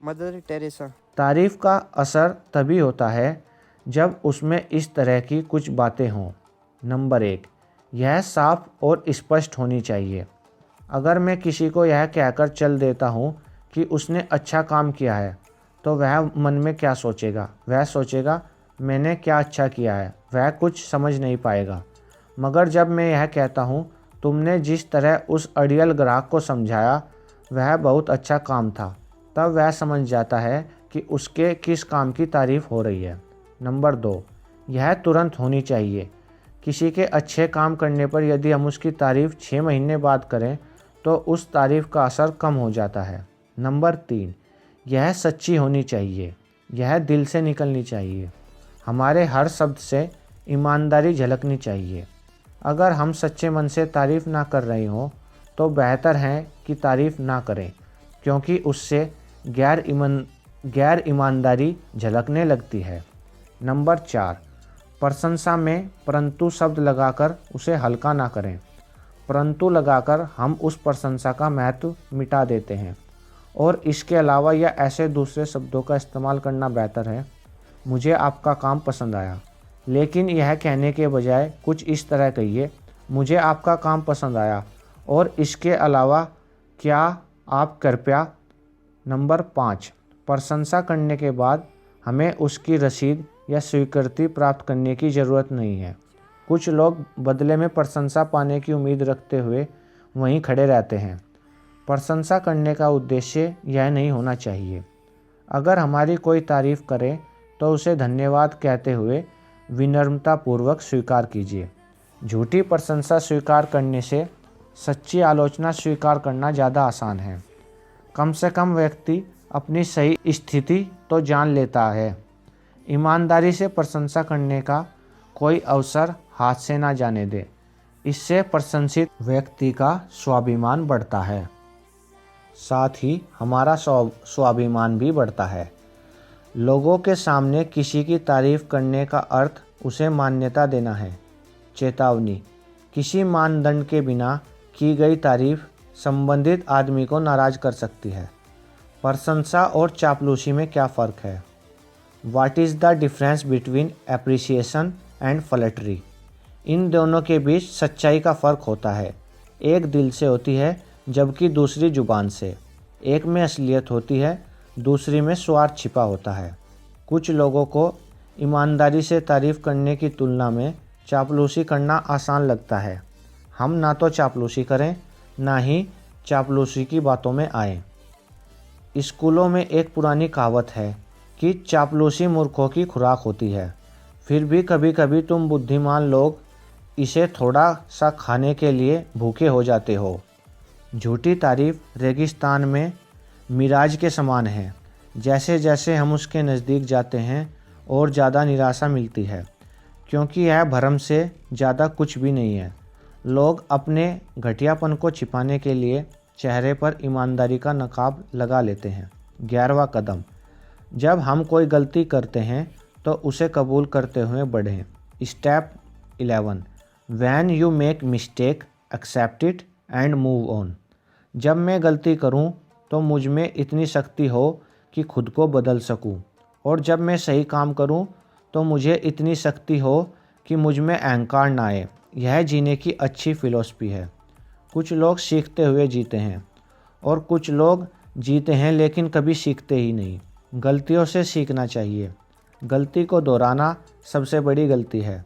Mother Teresa. तारीफ का असर तभी होता है जब उसमें इस तरह की कुछ बातें हों। नंबर 1, यह साफ और स्पष्ट होनी चाहिए। अगर मैं किसी को यह कहकर चल देता हूँ कि उसने अच्छा काम किया है, तो वह मन में क्या सोचेगा? वह सोचेगा मैंने क्या अच्छा किया है, वह कुछ समझ नहीं पाएगा। मगर जब मैं यह कहता हूँ तुमने जिस तरह उस अड़ियल ग्राहक को समझाया वह बहुत अच्छा काम था, तब वह समझ जाता है कि उसके किस काम की तारीफ हो रही है। नंबर 2, यह तुरंत होनी चाहिए। किसी के अच्छे काम करने पर यदि हम उसकी तारीफ 6 महीने बाद करें तो उस तारीफ का असर कम हो जाता है। नंबर 3, यह सच्ची होनी चाहिए, यह दिल से निकलनी चाहिए। हमारे हर शब्द से ईमानदारी झलकनी चाहिए। अगर हम सच्चे मन से तारीफ ना कर रहे हों तो बेहतर है कि तारीफ ना करें, क्योंकि उससे गैर ईमानदारी झलकने लगती है। नंबर 4, प्रशंसा में परंतु शब्द लगाकर उसे हल्का ना करें। परंतु लगाकर हम उस प्रशंसा का महत्व मिटा देते हैं और इसके अलावा या ऐसे दूसरे शब्दों का इस्तेमाल करना बेहतर है। मुझे आपका काम पसंद आया, लेकिन यह कहने के बजाय कुछ इस तरह कहिए, मुझे आपका काम पसंद आया और इसके अलावा क्या आप कृपया। नंबर 5, प्रशंसा करने के बाद हमें उसकी रसीद या स्वीकृति प्राप्त करने की ज़रूरत नहीं है। कुछ लोग बदले में प्रशंसा पाने की उम्मीद रखते हुए वहीं खड़े रहते हैं। प्रशंसा करने का उद्देश्य यह नहीं होना चाहिए। अगर हमारी कोई तारीफ़ करे तो उसे धन्यवाद कहते हुए विनम्रतापूर्वक स्वीकार कीजिए। झूठी प्रशंसा स्वीकार करने से सच्ची आलोचना स्वीकार करना ज़्यादा आसान है। कम से कम व्यक्ति अपनी सही स्थिति तो जान लेता है। ईमानदारी से प्रशंसा करने का कोई अवसर हाथ से ना जाने दे। इससे प्रशंसित व्यक्ति का स्वाभिमान बढ़ता है, साथ ही हमारा स्वाभिमान भी बढ़ता है। लोगों के सामने किसी की तारीफ करने का अर्थ उसे मान्यता देना है। चेतावनी: किसी मानदंड के बिना की गई तारीफ संबंधित आदमी को नाराज कर सकती है। प्रशंसा और चापलूसी में क्या फ़र्क है? What is the difference between appreciation and flattery? इन दोनों के बीच सच्चाई का फ़र्क होता है। एक दिल से होती है जबकि दूसरी जुबान से। एक में असलियत होती है, दूसरी में स्वार्थ छिपा होता है। कुछ लोगों को ईमानदारी से तारीफ़ करने की तुलना में चापलूसी करना आसान लगता है। हम ना तो चापलूसी करें, ना ही चापलूसी की बातों में आएं। स्कूलों में एक पुरानी कहावत है कि चापलूसी मूर्खों की खुराक होती है। फिर भी कभी कभी तुम बुद्धिमान लोग इसे थोड़ा सा खाने के लिए भूखे हो जाते हो। झूठी तारीफ रेगिस्तान में मिराज के समान है। जैसे जैसे हम उसके नज़दीक जाते हैं और ज़्यादा निराशा मिलती है, क्योंकि यह भरम से ज़्यादा कुछ भी नहीं है। लोग अपने घटियापन को छिपाने के लिए चेहरे पर ईमानदारी का नकाब लगा लेते हैं। 11वां कदम: जब हम कोई गलती करते हैं तो उसे कबूल करते हुए बढ़ें। Step 11: when you make mistake, accept it and move on. जब मैं गलती करूं तो मुझ में इतनी शक्ति हो कि खुद को बदल सकूं, और जब मैं सही काम करूं तो मुझे इतनी शक्ति हो कि मुझ में अहंकार ना आए। यह जीने की अच्छी फ़िलॉसफी है। कुछ लोग सीखते हुए जीते हैं और कुछ लोग जीते हैं लेकिन कभी सीखते ही नहीं। गलतियों से सीखना चाहिए। गलती को दोहराना सबसे बड़ी गलती है।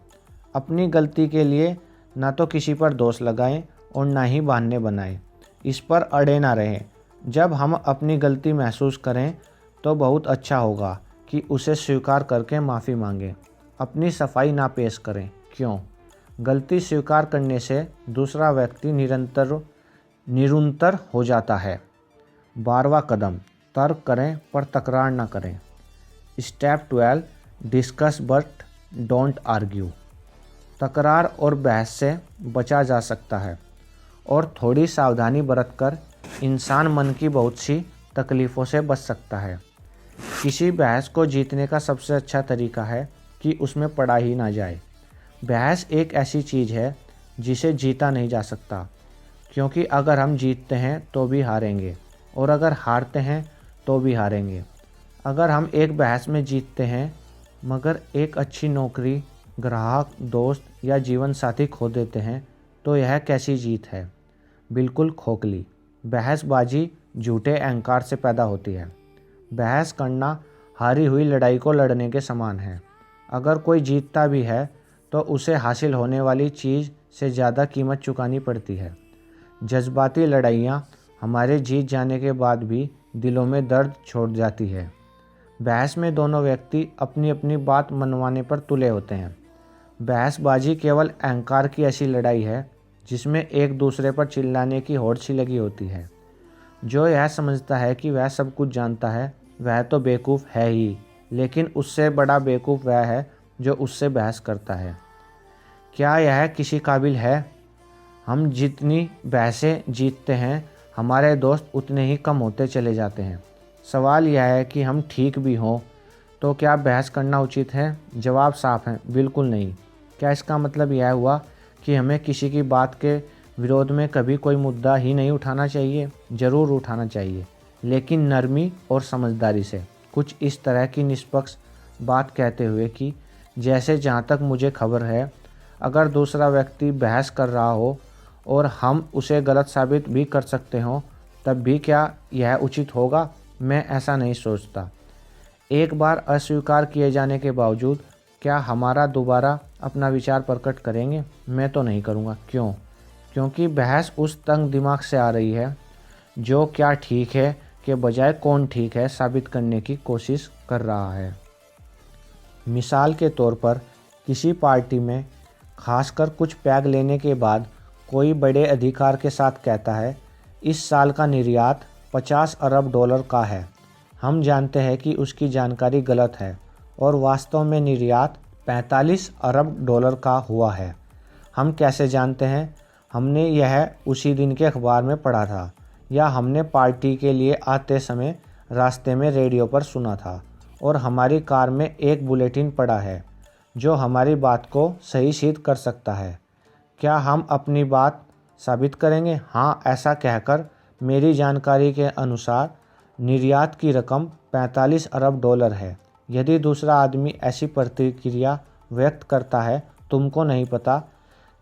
अपनी गलती के लिए ना तो किसी पर दोष लगाएं और ना ही बहाने बनाएं। इस पर अड़े ना रहें। जब हम अपनी गलती महसूस करें तो बहुत अच्छा होगा कि उसे स्वीकार करके माफ़ी मांगें। अपनी सफाई ना पेश करें। क्यों? गलती स्वीकार करने से दूसरा व्यक्ति निरुत्तर हो जाता है। 12वां कदम: तर्क करें पर तकरार ना करें। Step 12: discuss but don't argue. तकरार और बहस से बचा जा सकता है और थोड़ी सावधानी बरतकर इंसान मन की बहुत सी तकलीफ़ों से बच सकता है। किसी बहस को जीतने का सबसे अच्छा तरीका है कि उसमें पड़ा ही ना जाए। बहस एक ऐसी चीज़ है जिसे जीता नहीं जा सकता, क्योंकि अगर हम जीतते हैं तो भी हारेंगे और अगर हारते हैं तो भी हारेंगे। अगर हम एक बहस में जीतते हैं मगर एक अच्छी नौकरी, ग्राहक, दोस्त या जीवन साथी खो देते हैं तो यह कैसी जीत है? बिल्कुल खोखली। बहसबाजी झूठे अहंकार से पैदा होती है। बहस करना हारी हुई लड़ाई को लड़ने के समान है। अगर कोई जीतता भी है तो उसे हासिल होने वाली चीज़ से ज़्यादा कीमत चुकानी पड़ती है। जज्बाती लड़ाइयाँ हमारे जीत जाने के बाद भी दिलों में दर्द छोड़ जाती है। बहस में दोनों व्यक्ति अपनी अपनी बात मनवाने पर तुले होते हैं। बहसबाजी केवल अहंकार की ऐसी लड़ाई है जिसमें एक दूसरे पर चिल्लाने की होड़ सी लगी होती है। जो यह समझता है कि वह सब कुछ जानता है वह तो बेवकूफ़ है ही, लेकिन उससे बड़ा बेवकूफ़ वह है जो उससे बहस करता है। क्या यह किसी काबिल है? हम जितनी बहसें जीतते हैं हमारे दोस्त उतने ही कम होते चले जाते हैं। सवाल यह है कि हम ठीक भी हों तो क्या बहस करना उचित है? जवाब साफ है, बिल्कुल नहीं। क्या इसका मतलब यह हुआ कि हमें किसी की बात के विरोध में कभी कोई मुद्दा ही नहीं उठाना चाहिए? ज़रूर उठाना चाहिए, लेकिन नरमी और समझदारी से। कुछ इस तरह की निष्पक्ष बात कहते हुए कि जैसे जहाँ तक मुझे खबर है, अगर दूसरा व्यक्ति बहस कर रहा हो और हम उसे गलत साबित भी कर सकते हों, तब भी क्या यह उचित होगा? मैं ऐसा नहीं सोचता। एक बार अस्वीकार किए जाने के बावजूद क्या हमारा दोबारा अपना विचार प्रकट करेंगे? मैं तो नहीं करूँगा। क्यों? क्योंकि बहस उस तंग दिमाग से आ रही है जो क्या ठीक है के बजाय कौन ठीक है साबित करने की कोशिश कर रहा है। मिसाल के तौर पर किसी पार्टी में खासकर कुछ पैग लेने के बाद कोई बड़े अधिकार के साथ कहता है, इस साल का निर्यात 50 अरब डॉलर का है। हम जानते हैं कि उसकी जानकारी गलत है और वास्तव में निर्यात 45 अरब डॉलर का हुआ है। हम कैसे जानते हैं? हमने यह उसी दिन के अखबार में पढ़ा था या हमने पार्टी के लिए आते समय रास्ते में रेडियो पर सुना था और हमारी कार में एक बुलेटिन पड़ा है जो हमारी बात को सही सिद्ध कर सकता है। क्या हम अपनी बात साबित करेंगे? हाँ, ऐसा कहकर मेरी जानकारी के अनुसार निर्यात की रकम 45 अरब डॉलर है। यदि दूसरा आदमी ऐसी प्रतिक्रिया व्यक्त करता है, तुमको नहीं पता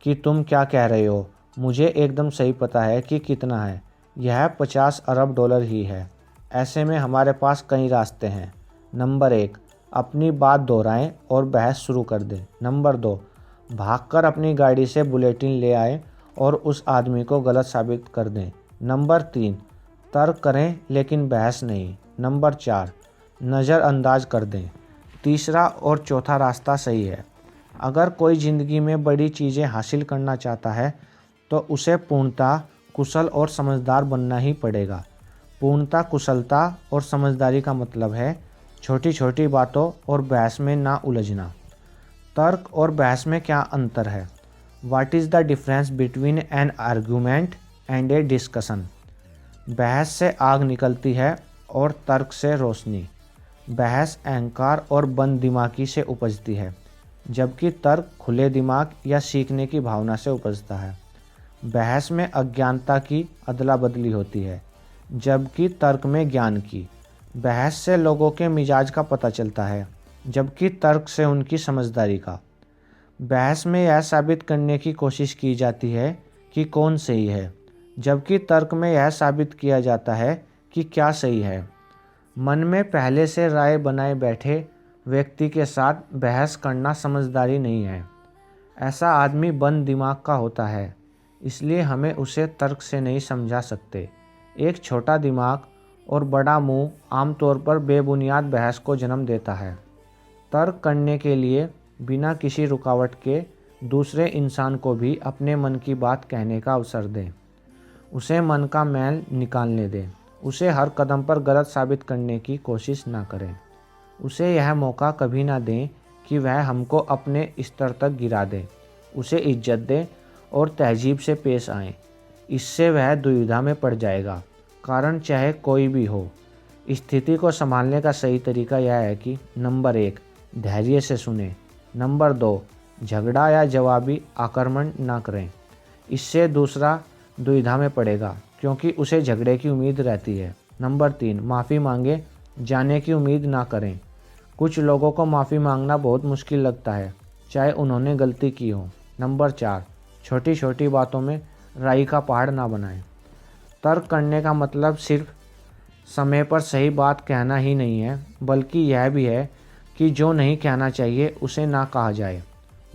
कि तुम क्या कह रहे हो, मुझे एकदम सही पता है कि कितना है, यह 50 अरब डॉलर ही है। ऐसे में हमारे पास कई रास्ते हैं। नंबर 1, अपनी बात दोहराएं और बहस शुरू कर दें। नंबर 2, भागकर अपनी गाड़ी से बुलेटिन ले आएं और उस आदमी को गलत साबित कर दें। नंबर 3, तर्क करें लेकिन बहस नहीं। नंबर 4, नज़रअंदाज कर दें। तीसरा और चौथा रास्ता सही है। अगर कोई ज़िंदगी में बड़ी चीज़ें हासिल करना चाहता है तो उसे पूर्णतः कुशल और समझदार बनना ही पड़ेगा। पूर्णतः कुशलता और समझदारी का मतलब है छोटी छोटी बातों और बहस में ना उलझना। तर्क और बहस में क्या अंतर है? What is the difference between N argument and A discussion? बहस से आग निकलती है और तर्क से रोशनी। बहस अहंकार और बंद दिमागी से उपजती है, जबकि तर्क खुले दिमाग या सीखने की भावना से उपजता है। बहस में अज्ञानता की अदला बदली होती है, जबकि तर्क में ज्ञान की। बहस से लोगों के मिजाज का पता चलता है, जबकि तर्क से उनकी समझदारी का। बहस में यह साबित करने की कोशिश की जाती है कि कौन सही है, जबकि तर्क में यह साबित किया जाता है कि क्या सही है। मन में पहले से राय बनाए बैठे व्यक्ति के साथ बहस करना समझदारी नहीं है। ऐसा आदमी बंद दिमाग का होता है, इसलिए हमें उसे तर्क से नहीं समझा सकते। एक छोटा दिमाग और बड़ा मुंह आमतौर पर बेबुनियाद बहस को जन्म देता है। तर्क करने के लिए बिना किसी रुकावट के दूसरे इंसान को भी अपने मन की बात कहने का अवसर दें। उसे मन का मैल निकालने दें। उसे हर कदम पर गलत साबित करने की कोशिश ना करें। उसे यह मौका कभी ना दें कि वह हमको अपने स्तर तक गिरा दे। उसे इज्जत दें और तहजीब से पेश आएं। इससे वह दुविधा में पड़ जाएगा, कारण चाहे कोई भी हो। स्थिति को संभालने का सही तरीका यह है कि नंबर 1, धैर्य से सुने। नंबर 2, झगड़ा या जवाबी आक्रमण ना करें। इससे दूसरा दुविधा में पड़ेगा क्योंकि उसे झगड़े की उम्मीद रहती है। नंबर 3, माफ़ी मांगे जाने की उम्मीद ना करें। कुछ लोगों को माफ़ी मांगना बहुत मुश्किल लगता है, चाहे उन्होंने गलती की हो। नंबर 4, छोटी छोटी बातों में राई का पहाड़ ना बनाएं। तर्क करने का मतलब सिर्फ समय पर सही बात कहना ही नहीं है, बल्कि यह भी है कि जो नहीं कहना चाहिए उसे ना कहा जाए।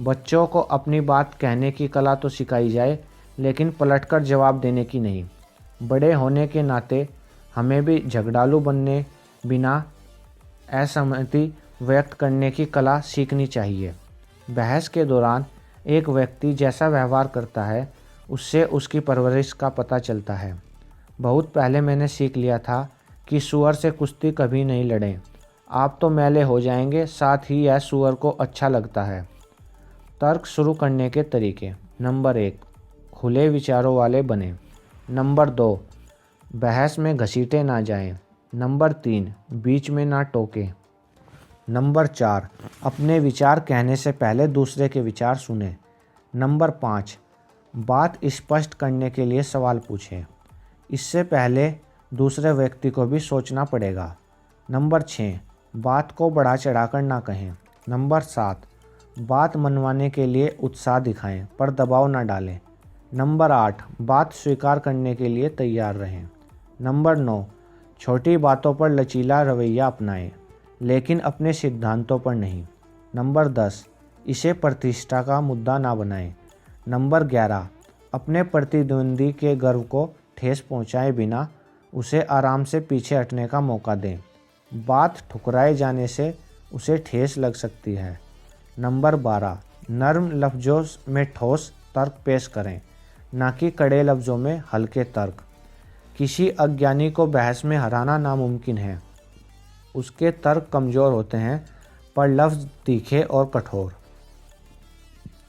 बच्चों को अपनी बात कहने की कला तो सिखाई जाए, लेकिन पलटकर जवाब देने की नहीं। बड़े होने के नाते हमें भी झगड़ालू बनने बिना असहमति व्यक्त करने की कला सीखनी चाहिए। बहस के दौरान एक व्यक्ति जैसा व्यवहार करता है, उससे उसकी परवरिश का पता चलता है। बहुत पहले मैंने सीख लिया था कि सूअर से कुश्ती कभी नहीं लड़ें। आप तो मैले हो जाएंगे, साथ ही यह सूअर को अच्छा लगता है। तर्क शुरू करने के तरीके। नंबर 1, खुले विचारों वाले बने। नंबर 2, बहस में घसीटे ना जाएं। नंबर 3, बीच में ना टोकें। नंबर 4, अपने विचार कहने से पहले दूसरे के विचार सुनें। नंबर 5, बात स्पष्ट करने के लिए सवाल पूछें। इससे पहले दूसरे व्यक्ति को भी सोचना पड़ेगा। नंबर 6, बात को बढ़ा चढ़ाकर ना कहें। नंबर 7, बात मनवाने के लिए उत्साह दिखाएं पर दबाव ना डालें। नंबर 8, बात स्वीकार करने के लिए तैयार रहें। नंबर 9, छोटी बातों पर लचीला रवैया अपनाएं, लेकिन अपने सिद्धांतों पर नहीं। नंबर 10, इसे प्रतिष्ठा का मुद्दा ना बनाएं। नंबर 11, अपने प्रतिद्वंदी के गर्व को ठेस पहुंचाए बिना उसे आराम से पीछे हटने का मौका दें। बात ठुकराए जाने से उसे ठेस लग सकती है। नंबर 12, नर्म लफ्ज़ों में ठोस तर्क पेश करें, ना कि कड़े लफ्ज़ों में हल्के तर्क। किसी अज्ञानी को बहस में हराना नामुमकिन है। उसके तर्क कमज़ोर होते हैं, पर लफ्ज़ तीखे और कठोर।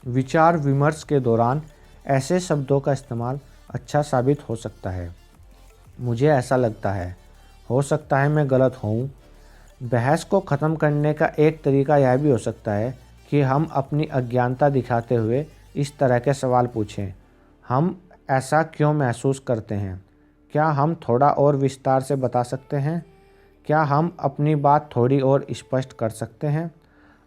विचार विमर्श के दौरान ऐसे शब्दों का इस्तेमाल अच्छा साबित हो सकता है। मुझे ऐसा लगता है, हो सकता है मैं गलत हूँ। बहस को ख़त्म करने का एक तरीका यह भी हो सकता है कि हम अपनी अज्ञानता दिखाते हुए इस तरह के सवाल पूछें। हम ऐसा क्यों महसूस करते हैं? क्या हम थोड़ा और विस्तार से बता सकते हैं? क्या हम अपनी बात थोड़ी और स्पष्ट कर सकते हैं?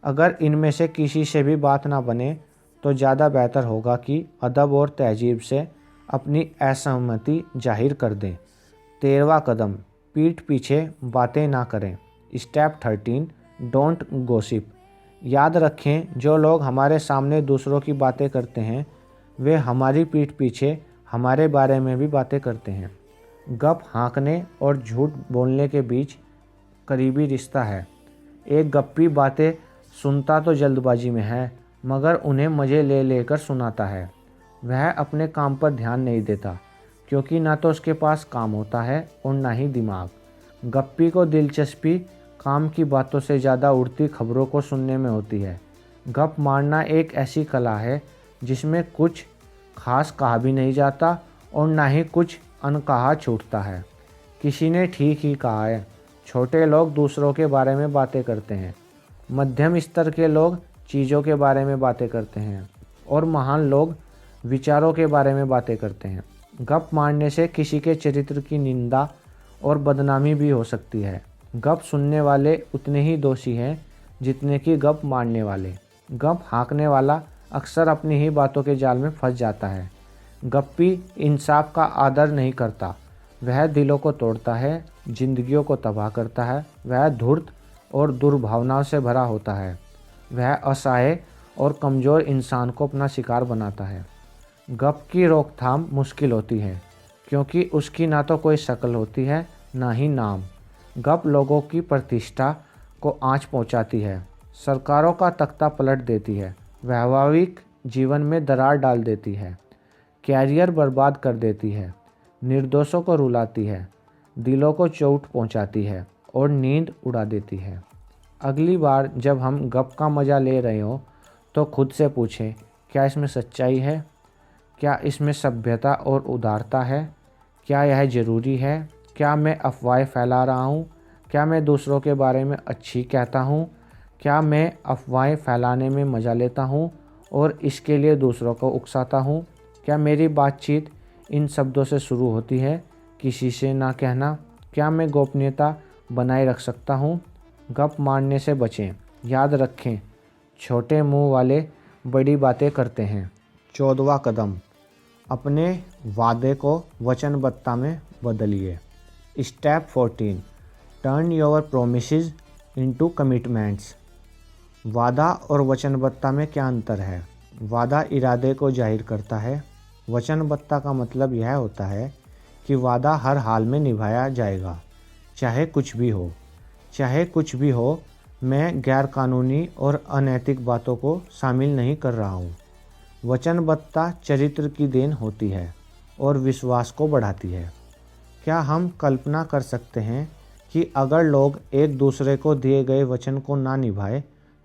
अगर इनमें से किसी से भी बात ना बने तो ज़्यादा बेहतर होगा कि अदब और तहजीब से अपनी असहमति जाहिर कर दें। 13वां कदम, पीठ पीछे बातें ना करें। Step 13, don't gossip. याद रखें, जो लोग हमारे सामने दूसरों की बातें करते हैं, वे हमारी पीठ पीछे हमारे बारे में भी बातें करते हैं। गप हाँकने और झूठ बोलने के बीच करीबी रिश्ता है। एक गप्पी बातें सुनता तो जल्दबाजी में है, मगर उन्हें मज़े ले लेकर सुनाता है। वह अपने काम पर ध्यान नहीं देता, क्योंकि ना तो उसके पास काम होता है और ना ही दिमाग। गप्पी को दिलचस्पी काम की बातों से ज़्यादा उड़ती खबरों को सुनने में होती है। गप मारना एक ऐसी कला है जिसमें कुछ खास कहा भी नहीं जाता और ना ही कुछ अनकहा छूटता है। किसी ने ठीक ही कहा है, छोटे लोग दूसरों के बारे में बातें करते हैं, मध्यम स्तर के लोग चीज़ों के बारे में बातें करते हैं और महान लोग विचारों के बारे में बातें करते हैं। गप मारने से किसी के चरित्र की निंदा और बदनामी भी हो सकती है। गप सुनने वाले उतने ही दोषी हैं जितने कि गप मारने वाले। गप हाँकने वाला अक्सर अपनी ही बातों के जाल में फंस जाता है। गप्पी इंसाफ का आदर नहीं करता, वह दिलों को तोड़ता है, जिंदगियों को तबाह करता है। वह धूर्त और दुर्भावनाओं से भरा होता है। वह असहाय और कमज़ोर इंसान को अपना शिकार बनाता है। गप की रोकथाम मुश्किल होती है, क्योंकि उसकी ना तो कोई शक्ल होती है, ना ही नाम। गप लोगों की प्रतिष्ठा को आंच पहुंचाती है, सरकारों का तख्ता पलट देती है, वैवाहिक जीवन में दरार डाल देती है, कैरियर बर्बाद कर देती है, निर्दोषों को रुलाती है, दिलों को चोट पहुंचाती है और नींद उड़ा देती है। अगली बार जब हम गप का मज़ा ले रहे हो तो खुद से पूछें, क्या इसमें सच्चाई है? क्या इसमें सभ्यता और उदारता है? क्या यह ज़रूरी है? क्या मैं अफवाहें फैला रहा हूँ? क्या मैं दूसरों के बारे में अच्छी कहता हूँ? क्या मैं अफवाहें फैलाने में मज़ा लेता हूँ और इसके लिए दूसरों को उकसाता हूँ? क्या मेरी बातचीत इन शब्दों से शुरू होती है, किसी से ना कहना, क्या मैं गोपनीयता बनाए रख सकता हूँ? गप मारने से बचें। याद रखें, छोटे मुंह वाले बड़ी बातें करते हैं। 14वां कदम, अपने वादे को वचनबद्धता में बदलिए। Step 14, turn your promises into commitments. वादा और वचनबद्धता में क्या अंतर है? वादा इरादे को जाहिर करता है। वचनबद्धता का मतलब यह होता है कि वादा हर हाल में निभाया जाएगा, चाहे कुछ भी हो। चाहे कुछ भी हो, मैं गैरकानूनी और अनैतिक बातों को शामिल नहीं कर रहा हूँ। वचनबद्धता चरित्र की देन होती है और विश्वास को बढ़ाती है। क्या हम कल्पना कर सकते हैं कि अगर लोग एक दूसरे को दिए गए वचन को ना निभाए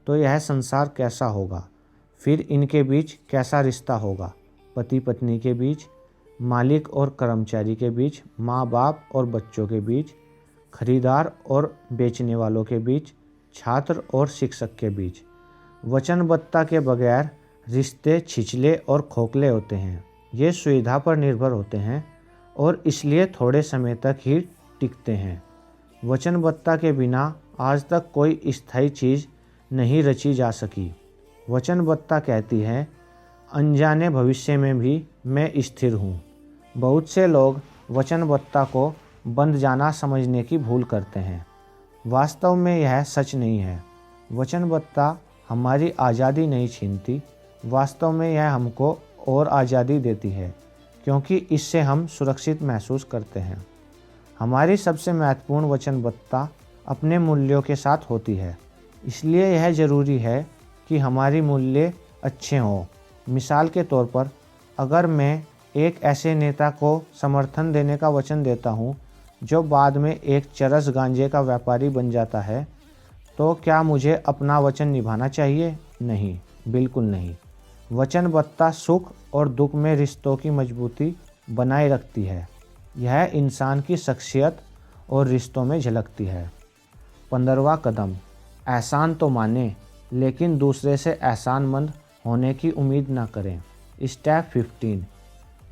तो यह संसार कैसा होगा? फिर इनके बीच कैसा रिश्ता होगा? पति पत्नी के बीच, मालिक और कर्मचारी के बीच, माँ बाप और बच्चों के बीच, खरीदार और बेचने वालों के बीच, छात्र और शिक्षक के बीच। वचनबद्धता के बगैर रिश्ते छिछले और खोखले होते हैं। ये सुविधा पर निर्भर होते हैं और इसलिए थोड़े समय तक ही टिकते हैं। वचनबद्धता के बिना आज तक कोई स्थायी चीज़ नहीं रची जा सकी। वचनबद्धता कहती है, अनजाने भविष्य में भी मैं स्थिर हूँ। बहुत से लोग वचनबद्धता को बंध जाना समझने की भूल करते हैं। वास्तव में यह सच नहीं है। वचनबद्धता हमारी आज़ादी नहीं छीनती, वास्तव में यह हमको और आज़ादी देती है, क्योंकि इससे हम सुरक्षित महसूस करते हैं। हमारी सबसे महत्वपूर्ण वचनबद्धता अपने मूल्यों के साथ होती है। इसलिए यह ज़रूरी है कि हमारी मूल्य अच्छे हों। मिसाल के तौर पर, अगर मैं एक ऐसे नेता को समर्थन देने का वचन देता हूँ जो बाद में एक चरस गांजे का व्यापारी बन जाता है, तो क्या मुझे अपना वचन निभाना चाहिए? नहीं, बिल्कुल नहीं। वचनबद्धता सुख और दुख में रिश्तों की मजबूती बनाए रखती है। यह इंसान की शख्सियत और रिश्तों में झलकती है। 15वां कदम, एहसान तो माने, लेकिन दूसरे से एहसानमंद होने की उम्मीद ना करें। Step 15,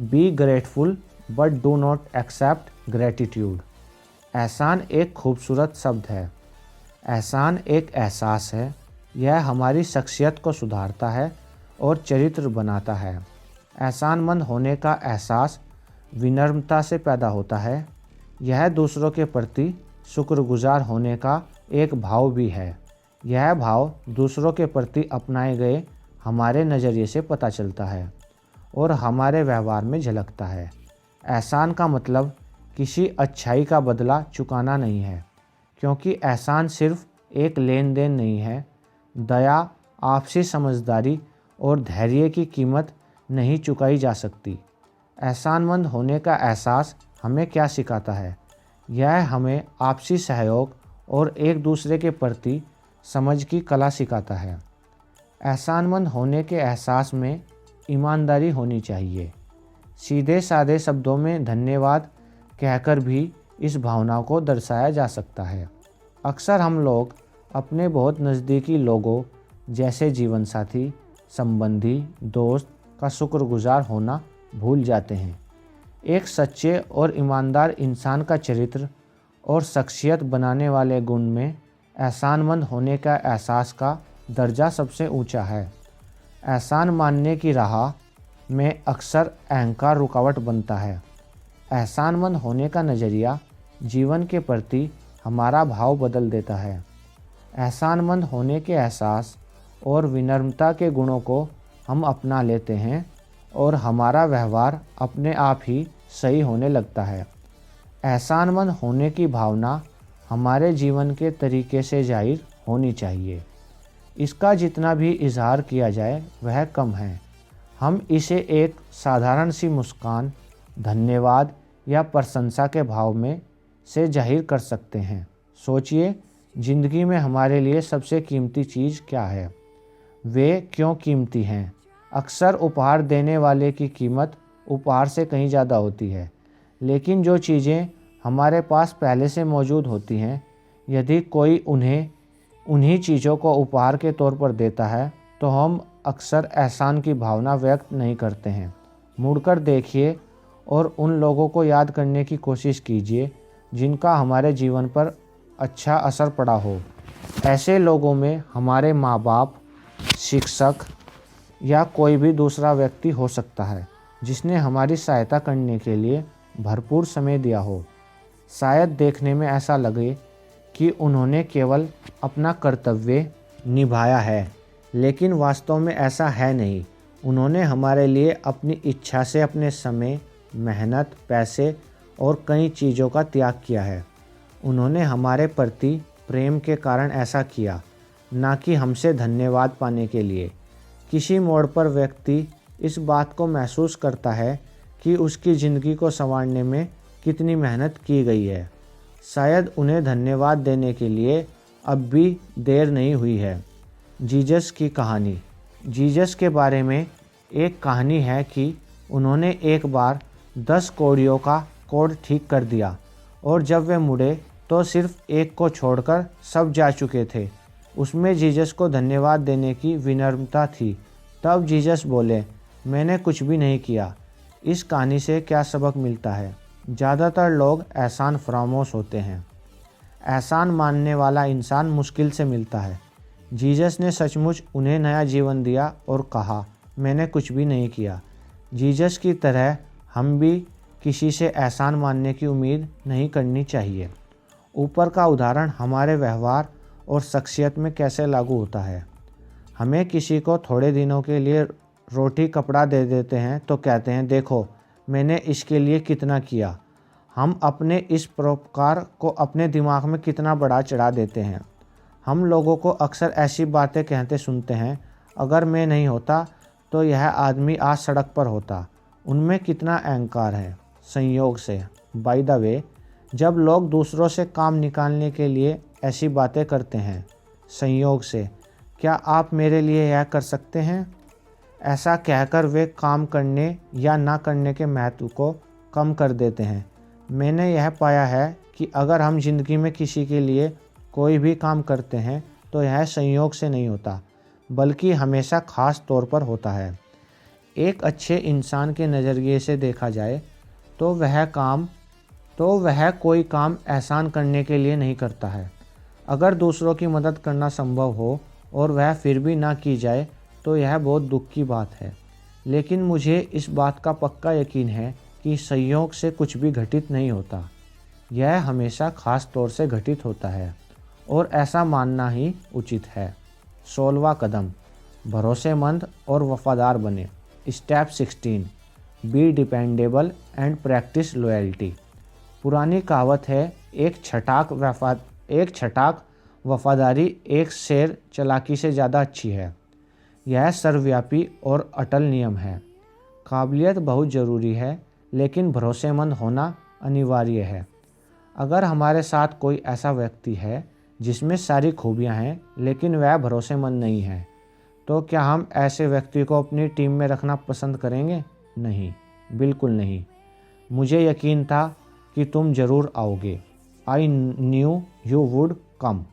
be grateful but do not accept gratitude. एहसान एक खूबसूरत शब्द है। एहसान एक एहसास है। यह हमारी शख्सियत को सुधारता है और चरित्र बनाता है। एहसानमंद होने का एहसास विनम्रता से पैदा होता है। यह दूसरों के प्रति शुक्रगुजार होने का एक भाव भी है। यह भाव दूसरों के प्रति अपनाए गए हमारे नज़रिए से पता चलता है और हमारे व्यवहार में झलकता है। एहसान का मतलब किसी अच्छाई का बदला चुकाना नहीं है, क्योंकि एहसान सिर्फ एक लेन देन नहीं है। दया, आपसी समझदारी और धैर्य की कीमत नहीं चुकाई जा सकती। एहसानमंद होने का एहसास हमें क्या सिखाता है? यह हमें आपसी सहयोग और एक दूसरे के प्रति समझ की कला सिखाता है। एहसानमंद होने के एहसास में ईमानदारी होनी चाहिए। सीधे सादे शब्दों में धन्यवाद कहकर भी इस भावना को दर्शाया जा सकता है। अक्सर हम लोग अपने बहुत नज़दीकी लोगों जैसे जीवनसाथी, संबंधी, दोस्त का शुक्रगुजार होना भूल जाते हैं। एक सच्चे और ईमानदार इंसान का चरित्र और शख्सियत बनाने वाले गुण में एहसानमंद होने का एहसास का दर्जा सबसे ऊंचा है। एहसान मानने की राह में अक्सर अहंकार रुकावट बनता है। एहसानमंद होने का नज़रिया जीवन के प्रति हमारा भाव बदल देता है। एहसानमंद होने के एहसास और विनम्रता के गुणों को हम अपना लेते हैं और हमारा व्यवहार अपने आप ही सही होने लगता है। एहसानमंद होने की भावना हमारे जीवन के तरीके से जाहिर होनी चाहिए। इसका जितना भी इजहार किया जाए वह कम है। हम इसे एक साधारण सी मुस्कान, धन्यवाद या प्रशंसा के भाव में से जाहिर कर सकते हैं। सोचिए, ज़िंदगी में हमारे लिए सबसे कीमती चीज़ क्या है? वे क्यों कीमती हैं? अक्सर उपहार देने वाले की कीमत उपहार से कहीं ज़्यादा होती है, लेकिन जो चीज़ें हमारे पास पहले से मौजूद होती हैं, यदि कोई उन्हीं चीज़ों को उपहार के तौर पर देता है तो हम अक्सर एहसान की भावना व्यक्त नहीं करते हैं। मुड़कर देखिए और उन लोगों को याद करने की कोशिश कीजिए जिनका हमारे जीवन पर अच्छा असर पड़ा हो। ऐसे लोगों में हमारे माँ बाप, शिक्षक या कोई भी दूसरा व्यक्ति हो सकता है जिसने हमारी सहायता करने के लिए भरपूर समय दिया हो। शायद देखने में ऐसा लगे कि उन्होंने केवल अपना कर्तव्य निभाया है, लेकिन वास्तव में ऐसा है नहीं। उन्होंने हमारे लिए अपनी इच्छा से अपने समय, मेहनत, पैसे और कई चीज़ों का त्याग किया है। उन्होंने हमारे प्रति प्रेम के कारण ऐसा किया, ना कि हमसे धन्यवाद पाने के लिए। किसी मोड़ पर व्यक्ति इस बात को महसूस करता है कि उसकी ज़िंदगी को संवारने में कितनी मेहनत की गई है। शायद उन्हें धन्यवाद देने के लिए अब भी देर नहीं हुई है। जीसस की कहानी। जीसस के बारे में एक कहानी है कि उन्होंने एक बार 10 कौड़ियों का कोड ठीक कर दिया और जब वे मुड़े तो सिर्फ एक को छोड़कर सब जा चुके थे। उसमें जीसस को धन्यवाद देने की विनम्रता थी। तब जीसस बोले, मैंने कुछ भी नहीं किया। इस कहानी से क्या सबक मिलता है? ज़्यादातर लोग एहसान फरामोश होते हैं। एहसान मानने वाला इंसान मुश्किल से मिलता है। जीसस ने सचमुच उन्हें नया जीवन दिया और कहा, मैंने कुछ भी नहीं किया। जीसस की तरह हम भी किसी से एहसान मानने की उम्मीद नहीं करनी चाहिए। ऊपर का उदाहरण हमारे व्यवहार और शख्सियत में कैसे लागू होता है। हमें किसी को थोड़े दिनों के लिए रोटी कपड़ा दे देते हैं तो कहते हैं, देखो मैंने इसके लिए कितना किया। हम अपने इस परोपकार को अपने दिमाग में कितना बड़ा चढ़ा देते हैं। हम लोगों को अक्सर ऐसी बातें कहते सुनते हैं, अगर मैं नहीं होता तो यह आदमी आज सड़क पर होता। उनमें कितना अहंकार है। संयोग से, बाय द वे, जब लोग दूसरों से काम निकालने के लिए ऐसी बातें करते हैं, संयोग से, क्या आप मेरे लिए यह कर सकते हैं? ऐसा कहकर वे काम करने या ना करने के महत्व को कम कर देते हैं। मैंने यह पाया है कि अगर हम जिंदगी में किसी के लिए कोई भी काम करते हैं तो यह संयोग से नहीं होता, बल्कि हमेशा खास तौर पर होता है। एक अच्छे इंसान के नज़रिए से देखा जाए तो वह कोई काम एहसान करने के लिए नहीं करता है। अगर दूसरों की मदद करना संभव हो और वह फिर भी ना की जाए तो यह बहुत दुख की बात है। लेकिन मुझे इस बात का पक्का यकीन है कि संयोग से कुछ भी घटित नहीं होता। यह हमेशा खास तौर से घटित होता है और ऐसा मानना ही उचित है। 16वां कदम, भरोसेमंद और वफादार बने। Step 16, be dependable and practise loyalty. पुरानी कहावत है, एक छटाक वफादारी एक शेर चालाकी से ज़्यादा अच्छी है। यह सर्वव्यापी और अटल नियम है। काबिलियत बहुत ज़रूरी है, लेकिन भरोसेमंद होना अनिवार्य है। अगर हमारे साथ कोई ऐसा व्यक्ति है जिसमें सारी खूबियां हैं लेकिन वह भरोसेमंद नहीं है, तो क्या हम ऐसे व्यक्ति को अपनी टीम में रखना पसंद करेंगे? नहीं, बिल्कुल नहीं। मुझे यकीन था कि तुम ज़रूर आओगे। I knew you would come.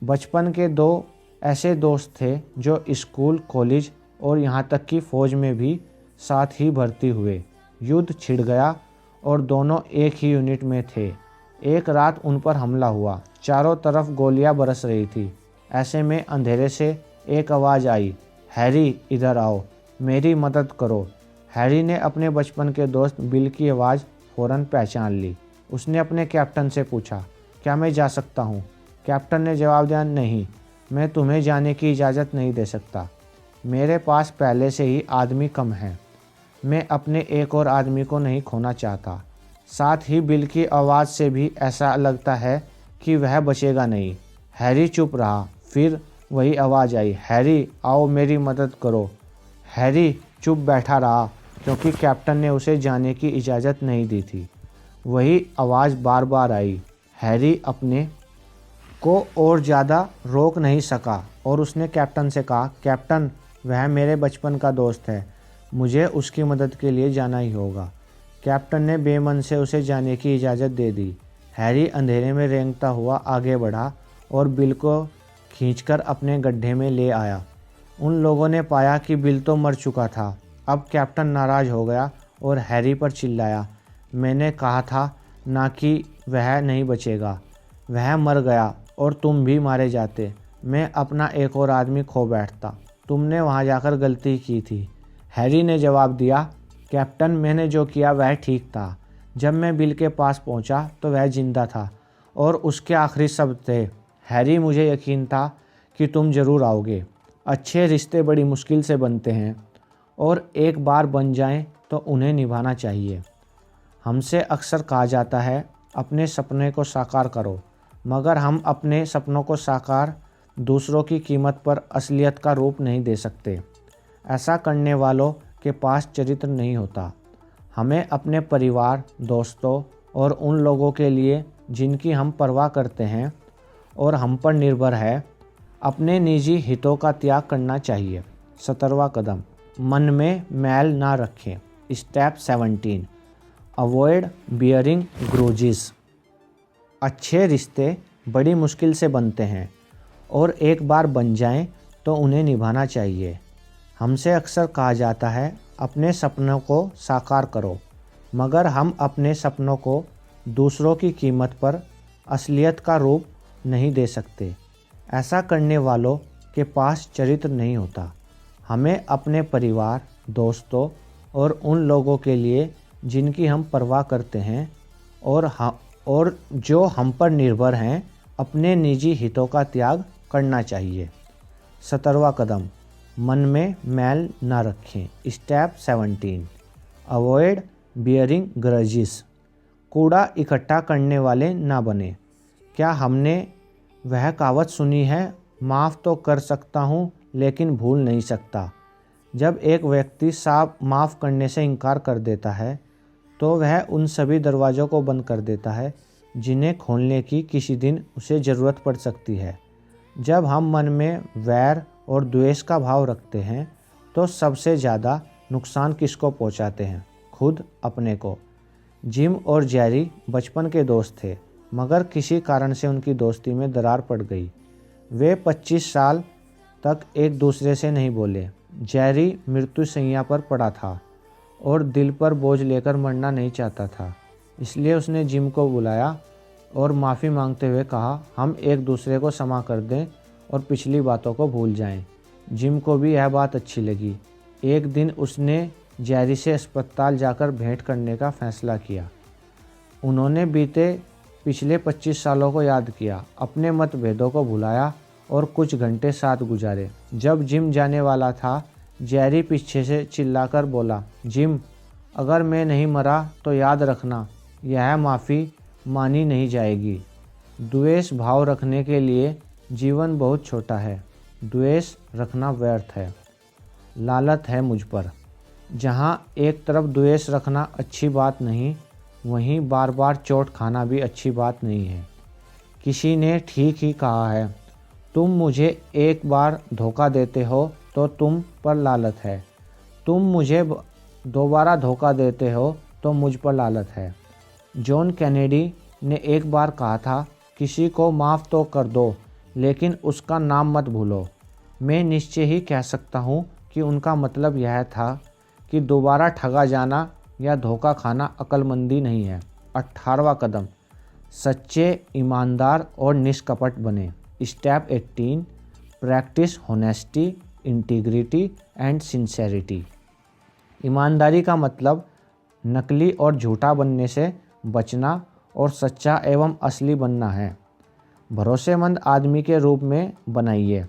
बचपन के 2 ऐसे दोस्त थे जो स्कूल, कॉलेज और यहाँ तक कि फ़ौज में भी साथ ही भर्ती हुए। युद्ध छिड़ गया और दोनों एक ही यूनिट में थे। एक रात उन पर हमला हुआ। चारों तरफ गोलियां बरस रही थी। ऐसे में अंधेरे से एक आवाज़ आई, हैरी इधर आओ, मेरी मदद करो। हैरी ने अपने बचपन के दोस्त बिल की आवाज़ फ़ौरन पहचान ली। उसने अपने कैप्टन से पूछा, क्या मैं जा सकता हूँ? कैप्टन ने जवाब दिया, नहीं, मैं तुम्हें जाने की इजाज़त नहीं दे सकता। मेरे पास पहले से ही आदमी कम हैं। मैं अपने एक और आदमी को नहीं खोना चाहता। साथ ही बिल की आवाज़ से भी ऐसा लगता है कि वह बचेगा नहीं। हैरी चुप रहा। फिर वही आवाज़ आई, हैरी आओ मेरी मदद करो। हैरी चुप बैठा रहा क्योंकि कैप्टन ने उसे जाने की इजाज़त नहीं दी थी। वही आवाज़ बार बार आई। हैरी अपने को और ज़्यादा रोक नहीं सका और उसने कैप्टन से कहा, कैप्टन, वह मेरे बचपन का दोस्त है, मुझे उसकी मदद के लिए जाना ही होगा। कैप्टन ने बेमन से उसे जाने की इजाज़त दे दी। हैरी अंधेरे में रेंगता हुआ आगे बढ़ा और बिल को खींचकर अपने गड्ढे में ले आया। उन लोगों ने पाया कि बिल तो मर चुका था। अब कैप्टन नाराज़ हो गया और हैरी पर चिल्लाया, मैंने कहा था ना कि वह नहीं बचेगा। वह मर गया और तुम भी मारे जाते। मैं अपना एक और आदमी खो बैठता। तुमने वहाँ जाकर गलती की थी। हैरी ने जवाब दिया, कैप्टन, मैंने जो किया वह ठीक था। जब मैं बिल के पास पहुँचा तो वह जिंदा था और उसके आखिरी शब्द थे, हैरी, मुझे यकीन था कि तुम ज़रूर आओगे। अच्छे रिश्ते बड़ी मुश्किल से बनते हैं और एक बार बन जाएं तो उन्हें निभाना चाहिए। हमसे अक्सर कहा जाता है, अपने सपने को साकार करो, मगर हम अपने सपनों को साकार दूसरों की कीमत पर असलियत का रूप नहीं दे सकते। ऐसा करने वालों के पास चरित्र नहीं होता। हमें अपने परिवार, दोस्तों और उन लोगों के लिए जिनकी हम परवाह करते हैं और हम पर निर्भर है, अपने निजी हितों का त्याग करना चाहिए। 17वां कदम, मन में मैल ना रखें। Step 17, avoid bearing grudges. अच्छे रिश्ते बड़ी मुश्किल से बनते हैं और एक बार बन जाएं तो उन्हें निभाना चाहिए। हमसे अक्सर कहा जाता है, अपने सपनों को साकार करो, मगर हम अपने सपनों को दूसरों की कीमत पर असलियत का रूप नहीं दे सकते। ऐसा करने वालों के पास चरित्र नहीं होता। हमें अपने परिवार, दोस्तों और उन लोगों के लिए जिनकी हम परवाह करते हैं और जो हम पर निर्भर हैं, अपने निजी हितों का त्याग करना चाहिए। 17वां कदम, मन में मैल ना रखें। Step 17, avoid bearing grudges. कूड़ा इकट्ठा करने वाले ना बने। क्या हमने वह कहावत सुनी है, माफ़ तो कर सकता हूँ लेकिन भूल नहीं सकता। जब एक व्यक्ति साफ माफ़ करने से इनकार कर देता है तो वह उन सभी दरवाज़ों को बंद कर देता है जिन्हें खोलने की किसी दिन उसे ज़रूरत पड़ सकती है। जब हम मन में वैर और द्वेष का भाव रखते हैं तो सबसे ज़्यादा नुकसान किसको पहुंचाते हैं? खुद अपने को। जिम और जेरी बचपन के दोस्त थे, मगर किसी कारण से उनकी दोस्ती में दरार पड़ गई। वे 25 साल तक एक दूसरे से नहीं बोले। जेरी मृत्यु शैय्या पर पड़ा था और दिल पर बोझ लेकर मरना नहीं चाहता था। इसलिए उसने जिम को बुलाया और माफ़ी मांगते हुए कहा, हम एक दूसरे को क्षमा कर दें और पिछली बातों को भूल जाएं। जिम को भी यह बात अच्छी लगी। एक दिन उसने जेरी से अस्पताल जाकर भेंट करने का फैसला किया। उन्होंने बीते पिछले 25 सालों को याद किया, अपने मतभेदों को भुलाया और कुछ घंटे साथ गुजारे। जब जिम जाने वाला था, जेरी पीछे से चिल्लाकर बोला, जिम, अगर मैं नहीं मरा तो याद रखना, यह माफ़ी मानी नहीं जाएगी। द्वेष भाव रखने के लिए जीवन बहुत छोटा है। द्वेष रखना व्यर्थ है। लालत है मुझ पर। जहाँ एक तरफ द्वेष रखना अच्छी बात नहीं, वहीं बार बार चोट खाना भी अच्छी बात नहीं है। किसी ने ठीक ही कहा है, तुम मुझे एक बार धोखा देते हो तो तुम पर लालत है, तुम मुझे दोबारा धोखा देते हो तो मुझ पर लालत है। जॉन कैनेडी ने एक बार कहा था, किसी को माफ़ तो कर दो लेकिन उसका नाम मत भूलो। मैं निश्चय ही कह सकता हूँ कि उनका मतलब यह था कि दोबारा ठगा जाना या धोखा खाना अक्लमंदी नहीं है। 18वां कदम, सच्चे, ईमानदार और निष्कपट बने। Step 18, practice honesty, integrity and sincerity. ईमानदारी का मतलब नकली और झूठा बनने से बचना और सच्चा एवं असली बनना है। भरोसेमंद आदमी के रूप में बनाइए।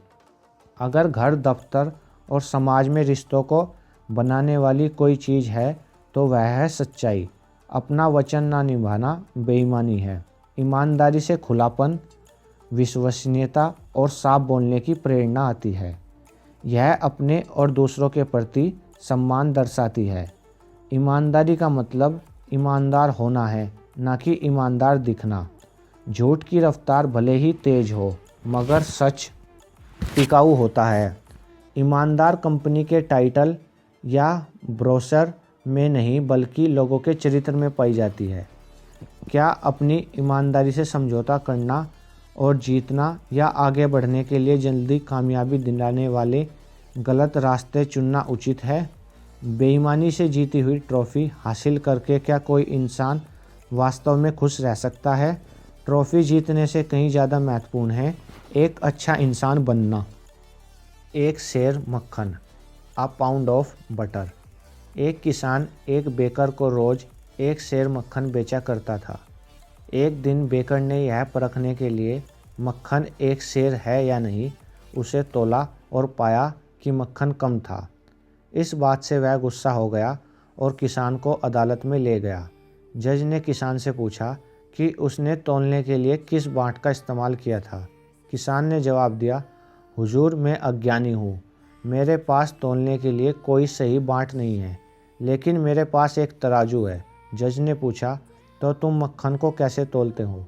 अगर घर, दफ्तर और समाज में रिश्तों को बनाने वाली कोई चीज़ है तो वह है सच्चाई। अपना वचन ना निभाना बेईमानी है। ईमानदारी से खुलापन, विश्वसनीयता और साफ बोलने की प्रेरणा आती है। यह अपने और दूसरों के प्रति सम्मान दर्शाती है। ईमानदारी का मतलब ईमानदार होना है, ना कि ईमानदार दिखना। झूठ की रफ्तार भले ही तेज हो, मगर सच टिकाऊ होता है। ईमानदार कंपनी के टाइटल या ब्रोशर में नहीं, बल्कि लोगों के चरित्र में पाई जाती है। क्या अपनी ईमानदारी से समझौता करना और जीतना या आगे बढ़ने के लिए जल्दी कामयाबी दिलाने वाले गलत रास्ते चुनना उचित है? बेईमानी से जीती हुई ट्रॉफी हासिल करके क्या कोई इंसान वास्तव में खुश रह सकता है। ट्रॉफी जीतने से कहीं ज़्यादा महत्वपूर्ण है एक अच्छा इंसान बनना। एक सेर मक्खन, अ पाउंड ऑफ बटर। एक किसान एक बेकर को रोज़ एक सेर मक्खन बेचा करता था। एक दिन बेकर ने यह परखने के लिए मक्खन एक सेर है या नहीं उसे तोला और पाया कि मक्खन कम था। इस बात से वह गुस्सा हो गया और किसान को अदालत में ले गया। जज ने किसान से पूछा कि उसने तौलने के लिए किस बाट का इस्तेमाल किया था। किसान ने जवाब दिया, हुजूर मैं अज्ञानी हूँ, मेरे पास तौलने के लिए कोई सही बाट नहीं है, लेकिन मेरे पास एक तराजू है। जज ने पूछा, तो तुम मक्खन को कैसे तौलते हो?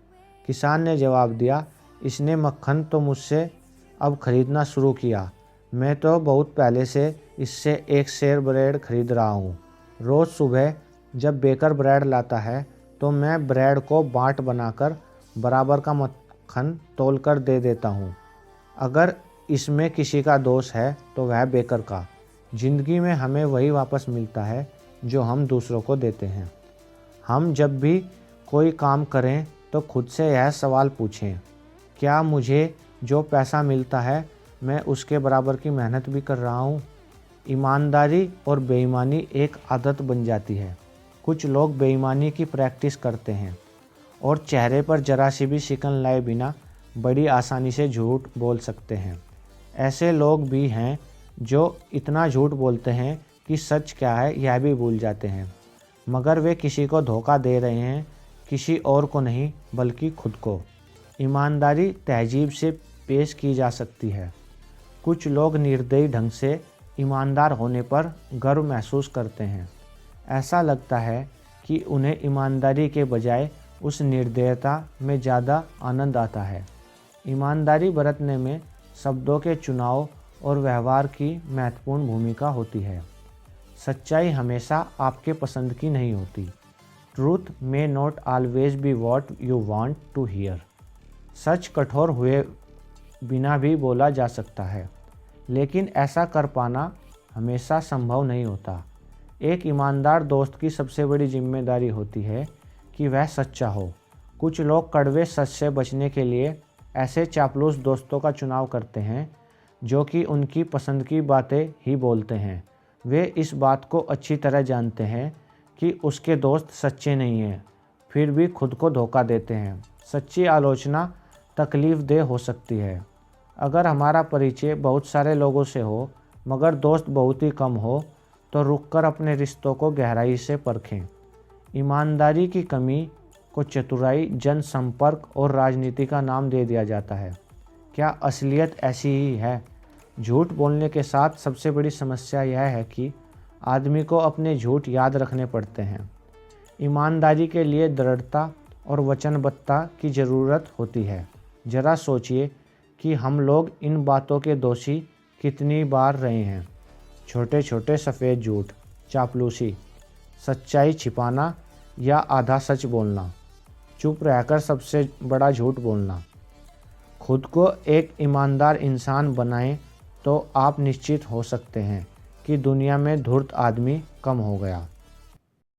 किसान ने जवाब दिया, इसने मक्खन तो मुझसे अब खरीदना शुरू किया, मैं तो बहुत पहले से इससे एक सेर ब्रेड खरीद रहा हूँ। रोज़ सुबह जब बेकर ब्रेड लाता है तो मैं ब्रेड को बाट बनाकर बराबर का मक्खन तौल कर दे देता हूँ। अगर इसमें किसी का दोष है तो वह बेकर का। ज़िंदगी में हमें वही वापस मिलता है जो हम दूसरों को देते हैं। हम जब भी कोई काम करें तो खुद से यह सवाल पूछें, क्या मुझे जो पैसा मिलता है मैं उसके बराबर की मेहनत भी कर रहा हूँ? ईमानदारी और बेईमानी एक आदत बन जाती है। कुछ लोग बेईमानी की प्रैक्टिस करते हैं और चेहरे पर जरा सी भी शिकन लाए बिना बड़ी आसानी से झूठ बोल सकते हैं। ऐसे लोग भी हैं जो इतना झूठ बोलते हैं कि सच क्या है यह भी भूल जाते हैं, मगर वे किसी को धोखा दे रहे हैं, किसी और को नहीं बल्कि खुद को। ईमानदारी तहजीब से पेश की जा सकती है। कुछ लोग निर्दयी ढंग से ईमानदार होने पर गर्व महसूस करते हैं। ऐसा लगता है कि उन्हें ईमानदारी के बजाय उस निर्दयता में ज़्यादा आनंद आता है। ईमानदारी बरतने में शब्दों के चुनाव और व्यवहार की महत्वपूर्ण भूमिका होती है। सच्चाई हमेशा आपके पसंद की नहीं होती। Truth may not always be what you want to hear. सच कठोर हुए बिना भी बोला जा सकता है, लेकिन ऐसा कर पाना हमेशा संभव नहीं होता। एक ईमानदार दोस्त की सबसे बड़ी जिम्मेदारी होती है कि वह सच्चा हो। कुछ लोग कड़वे सच से बचने के लिए ऐसे चापलूस दोस्तों का चुनाव करते हैं जो कि उनकी पसंद की बातें ही बोलते हैं। वे इस बात को अच्छी तरह जानते हैं कि उसके दोस्त सच्चे नहीं हैं, फिर भी खुद को धोखा देते हैं। सच्ची आलोचना तकलीफ़देह हो सकती है। अगर हमारा परिचय बहुत सारे लोगों से हो मगर दोस्त बहुत ही कम हो तो रुककर अपने रिश्तों को गहराई से परखें। ईमानदारी की कमी को चतुराई, जनसंपर्क और राजनीति का नाम दे दिया जाता है। क्या असलियत ऐसी ही है? झूठ बोलने के साथ सबसे बड़ी समस्या यह है कि आदमी को अपने झूठ याद रखने पड़ते हैं। ईमानदारी के लिए दृढ़ता और वचनबद्धता की ज़रूरत होती है। ज़रा सोचिए कि हम लोग इन बातों के दोषी कितनी बार रहे हैं। छोटे छोटे सफ़ेद झूठ, चापलूसी, सच्चाई छिपाना या आधा सच बोलना, चुप रहकर सबसे बड़ा झूठ बोलना। खुद को एक ईमानदार इंसान बनाएं तो आप निश्चित हो सकते हैं कि दुनिया में धूर्त आदमी कम हो गया।